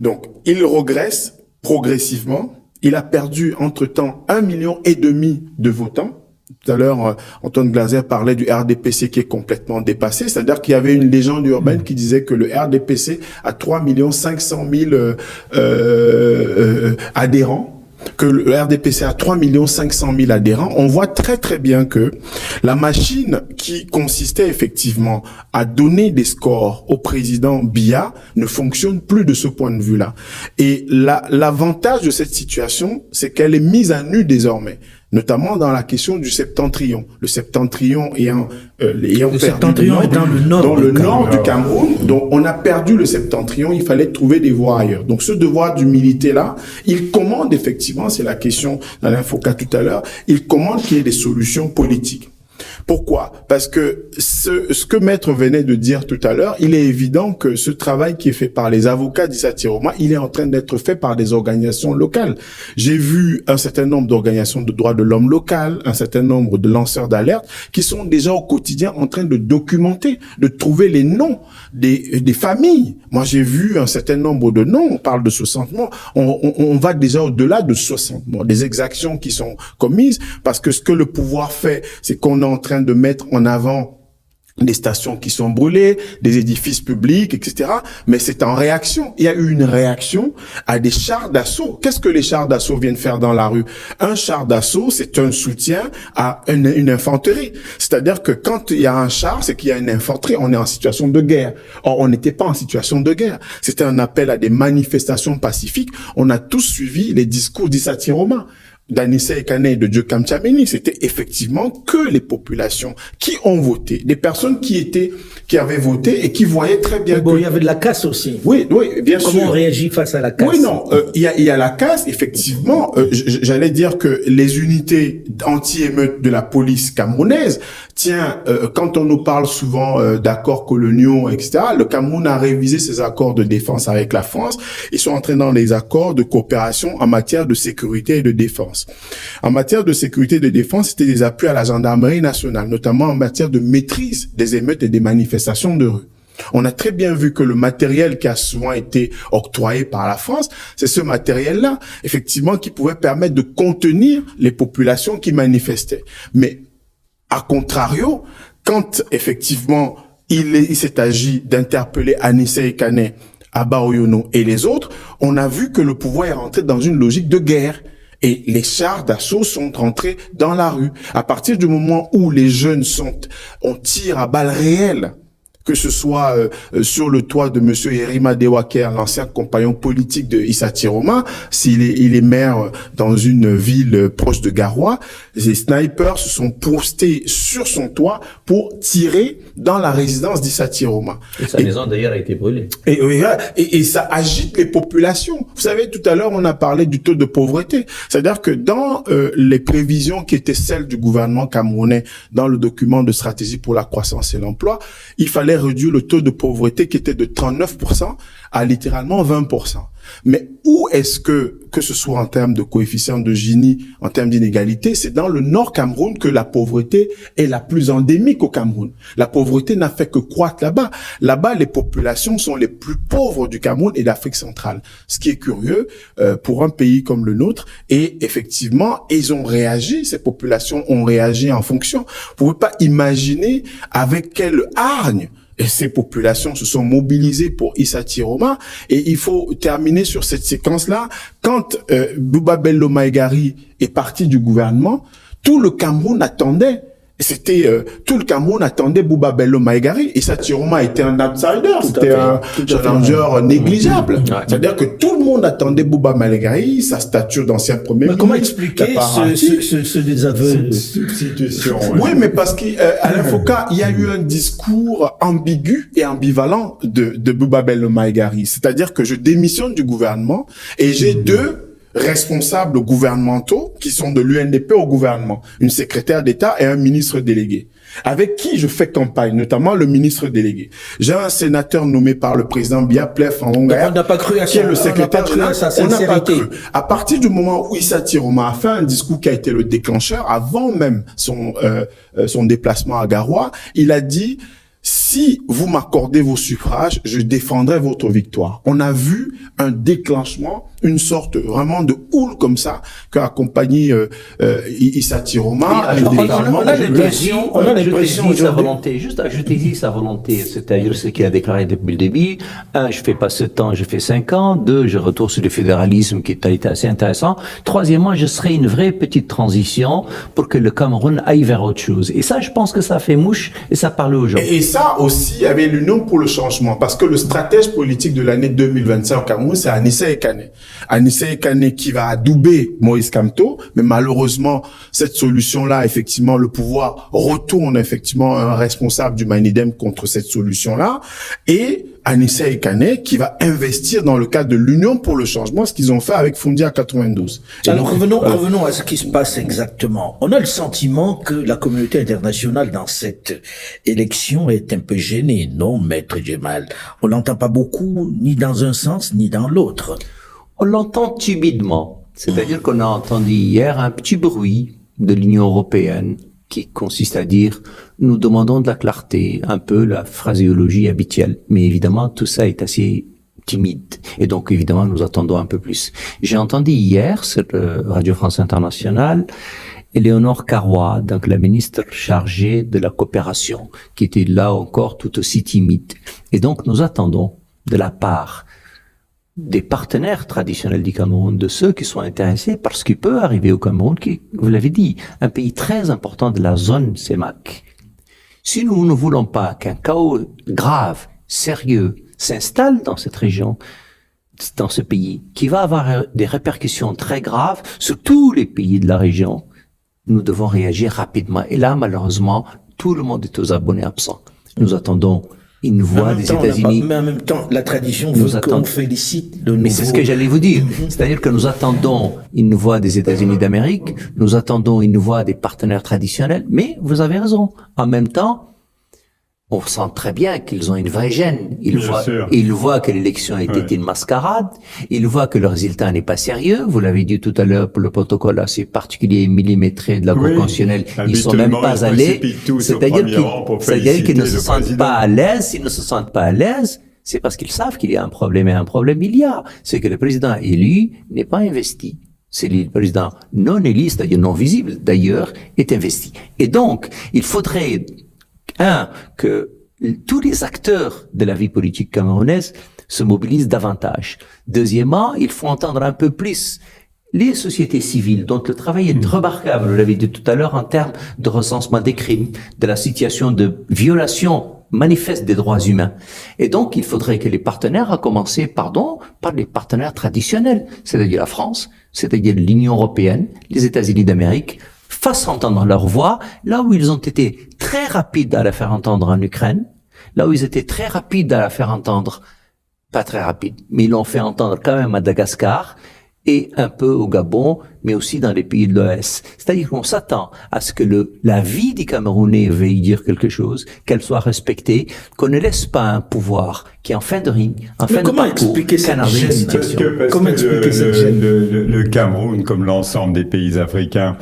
Donc, il regresse progressivement. Il a perdu entre-temps 1,5 million de votants. Tout à l'heure, Antoine Glaser parlait du RDPC qui est complètement dépassé. C'est-à-dire qu'il y avait une légende urbaine qui disait que le RDPC a 3,5 millions adhérents, que le RDPC a 3,5 millions adhérents. On voit très très bien que la machine qui consistait effectivement à donner des scores au président Biya ne fonctionne plus de ce point de vue-là. Et l'avantage de cette situation, c'est qu'elle est mise à nu désormais, notamment dans la question du septentrion. Le septentrion ayant le septentrion est dans le nord du Cameroun. Donc, on a perdu le septentrion. Il fallait trouver des voies ailleurs. Donc, ce devoir d'humilité-là, il commande effectivement, c'est la question d'Alain Foka tout à l'heure, il commande qu'il y ait des solutions politiques. Pourquoi? Parce que ce que Maître venait de dire tout à l'heure, il est évident que ce travail qui est fait par les avocats d'Issa Tiroma, il est en train d'être fait par des organisations locales. J'ai vu un certain nombre d'organisations de droits de l'homme locales, un certain nombre de lanceurs d'alerte qui sont déjà au quotidien en train de documenter, de trouver les noms des familles. Moi, j'ai vu un certain nombre de noms, on parle de 60 morts, on va déjà au-delà de 60 morts, des exactions qui sont commises, parce que ce que le pouvoir fait, c'est qu'on est en train de mettre en avant des stations qui sont brûlées, des édifices publics, etc. Mais c'est en réaction. Il y a eu une réaction à des chars d'assaut. Qu'est-ce que les chars d'assaut viennent faire dans la rue? Un char d'assaut, c'est un soutien à une infanterie. C'est-à-dire que quand il y a un char, c'est qu'il y a une infanterie. On est en situation de guerre. Or, on n'était pas en situation de guerre. C'était un appel à des manifestations pacifiques. On a tous suivi les discours d'Issa Tiroma, d'Anissa Ekane et de Djokam Tchameni. C'était effectivement que les populations qui ont voté, des personnes qui avaient voté et qui voyaient très bien il y avait de la casse aussi. Oui, bien sûr. Comment on réagit face à la casse? Oui, non, il y a la casse, effectivement. J'allais dire que les unités anti-émeutes de la police camerounaise, quand on nous parle souvent d'accords coloniaux, etc., le Cameroun a révisé ses accords de défense avec la France. Ils sont entrés dans les accords de coopération en matière de sécurité et de défense. En matière de sécurité et de défense, c'était des appuis à la gendarmerie nationale, notamment en matière de maîtrise des émeutes et des manifestations de rue. On a très bien vu que le matériel qui a souvent été octroyé par la France, c'est ce matériel-là, effectivement, qui pouvait permettre de contenir les populations qui manifestaient. Mais, à contrario, quand, effectivement, il s'est agi d'interpeller Anissa Ekane, Abba Oyono et les autres, on a vu que le pouvoir est rentré dans une logique de guerre. Et les chars d'assaut sont rentrés dans la rue. À partir du moment où les jeunes on tire à balles réelles, que ce soit sur le toit de monsieur Yerima Dewaker, l'ancien compagnon politique de Issa Tiroma, il est maire dans une ville proche de Garoua, les snipers se sont postés sur son toit pour tirer dans la résidence d'Issa Tiroma. Et sa maison d'ailleurs a été brûlée. Et ça agite les populations. Vous savez, tout à l'heure, on a parlé du taux de pauvreté. C'est-à-dire que dans les prévisions qui étaient celles du gouvernement camerounais dans le document de stratégie pour la croissance et l'emploi, il fallait réduire le taux de pauvreté qui était de 39% à littéralement 20%. Mais où est-ce que ce soit en termes de coefficient de Gini, en termes d'inégalité, c'est dans le Nord Cameroun que la pauvreté est la plus endémique au Cameroun. La pauvreté n'a fait que croître là-bas. Là-bas, les populations sont les plus pauvres du Cameroun et d'Afrique centrale. Ce qui est curieux pour un pays comme le nôtre. Et effectivement, ils ont réagi, ces populations ont réagi en fonction. Vous pouvez pas imaginer avec quelle hargne et ces populations se sont mobilisées pour Issa Tiroma. Et il faut terminer sur cette séquence-là. Quand Bouba Bello Maïgari est parti du gouvernement, tout le Cameroun attendait. Tout le Cameroun attendait Bouba Bello Maïgari. Issa Tiroma était un outsider, c'était un challenger négligeable. C'est-à-dire que tout le monde attendait Bouba Maïgari, sa stature d'ancien premier ministre. Comment expliquer ce désaveu? Oui, mais parce qu'Alain Foka, il y a eu un discours ambigu et ambivalent de Bouba Bello Maïgari. C'est-à-dire que je démissionne du gouvernement et j'ai deux responsables gouvernementaux qui sont de l'UNDP au gouvernement, une secrétaire d'État et un ministre délégué, avec qui je fais campagne, notamment le ministre délégué. J'ai un sénateur nommé par le président Biya Plef en Hongrie, on n'a pas cru à qui est le secrétaire à sa sincérité. À partir du moment où Issa Tiroma a fait un discours qui a été le déclencheur, avant même son déplacement à Garoua, il a dit: si vous m'accordez vos suffrages, je défendrai votre victoire. On a vu un déclenchement, une sorte vraiment de houle comme ça qu'a accompagné Issa Tiroma. On a l'impression sa volonté, juste ajouter sa volonté, c'est-à-dire ce qu'il a déclaré depuis le début. 1, je fais pas 7 ans, je fais 5 ans. 2, je retourne sur le fédéralisme qui a été assez intéressant. 3e, je serai une vraie petite transition pour que le Cameroun aille vers autre chose. Et ça, je pense que ça fait mouche et ça parle aux gens. Et ça aussi, il y avait l'Union pour le changement, parce que le stratège politique de l'année 2025 au Cameroun, c'est Anissa Ekane. Anissa Ekane qui va adouber Moïse Kamto, mais malheureusement, cette solution-là, effectivement, le pouvoir retourne effectivement un responsable du Manidem contre cette solution-là, et Anissa Ekane qui va investir dans le cadre de l'Union pour le changement, ce qu'ils ont fait avec Fondi en 92. Alors revenons à ce qui se passe exactement. On a le sentiment que la communauté internationale dans cette élection est un peu gênée, non, Maître Djemal? On l'entend pas beaucoup, ni dans un sens, ni dans l'autre. On l'entend timidement. C'est-à-dire qu'on a entendu hier un petit bruit de l'Union européenne qui consiste à dire « nous demandons de la clarté », un peu la phraséologie habituelle. Mais évidemment, tout ça est assez timide. Et donc, évidemment, nous attendons un peu plus. J'ai entendu hier, sur Radio France Internationale, Éléonore Carrois, donc la ministre chargée de la coopération, qui était là encore tout aussi timide. Et donc, nous attendons de la part des partenaires traditionnels du Cameroun, de ceux qui sont intéressés par ce qui peut arriver au Cameroun, qui, vous l'avez dit, un pays très important de la zone CEMAC. Si nous ne voulons pas qu'un chaos grave, sérieux, s'installe dans cette région, dans ce pays, qui va avoir des répercussions très graves sur tous les pays de la région, nous devons réagir rapidement. Et là, malheureusement, tout le monde est aux abonnés absents. Nous attendons une voix des États-Unis. Mais en même temps, la tradition veut qu'on félicite le nouveau. Mais c'est ce que j'allais vous dire. C'est-à-dire que nous attendons une voix des États-Unis d'Amérique, nous attendons une voix des partenaires traditionnels, mais vous avez raison. En même temps, on sent très bien qu'ils ont une vraie gêne. Ils voient que l'élection était une mascarade. Ils voient que le résultat n'est pas sérieux. Vous l'avez dit tout à l'heure, pour le protocole assez particulier et millimétré de la Cour constitutionnelle, ils sont même pas allés. C'est-à-dire qu'ils ne se sentent pas à l'aise. S'ils ne se sentent pas à l'aise, c'est parce qu'ils savent qu'il y a un problème. Et un problème, il y a. C'est que le président élu n'est pas investi. C'est le président non élu, c'est-à-dire non visible, d'ailleurs, est investi. Et donc, il faudrait que tous les acteurs de la vie politique camerounaise se mobilisent davantage. Deuxièmement, il faut entendre un peu plus les sociétés civiles, dont le travail est remarquable, vous l'avez dit tout à l'heure, en termes de recensement des crimes, de la situation de violation manifeste des droits humains. Et donc, il faudrait que les partenaires, à commencer, par les partenaires traditionnels, c'est-à-dire la France, c'est-à-dire l'Union européenne, les États-Unis d'Amérique, fassent entendre leur voix, là où ils ont été très rapides à la faire entendre en Ukraine, là où ils étaient très rapides à la faire entendre, pas très rapides, mais ils l'ont fait entendre quand même à Madagascar et un peu au Gabon, mais aussi dans les pays de l'OS. C'est-à-dire qu'on s'attend à ce que la vie des Camerounais veuille dire quelque chose, qu'elle soit respectée, qu'on ne laisse pas un pouvoir qui est en fin de ring, en fin de parcours, canarder une situation. Comment expliquer cette gêne ? Le Cameroun, comme l'ensemble des pays africains,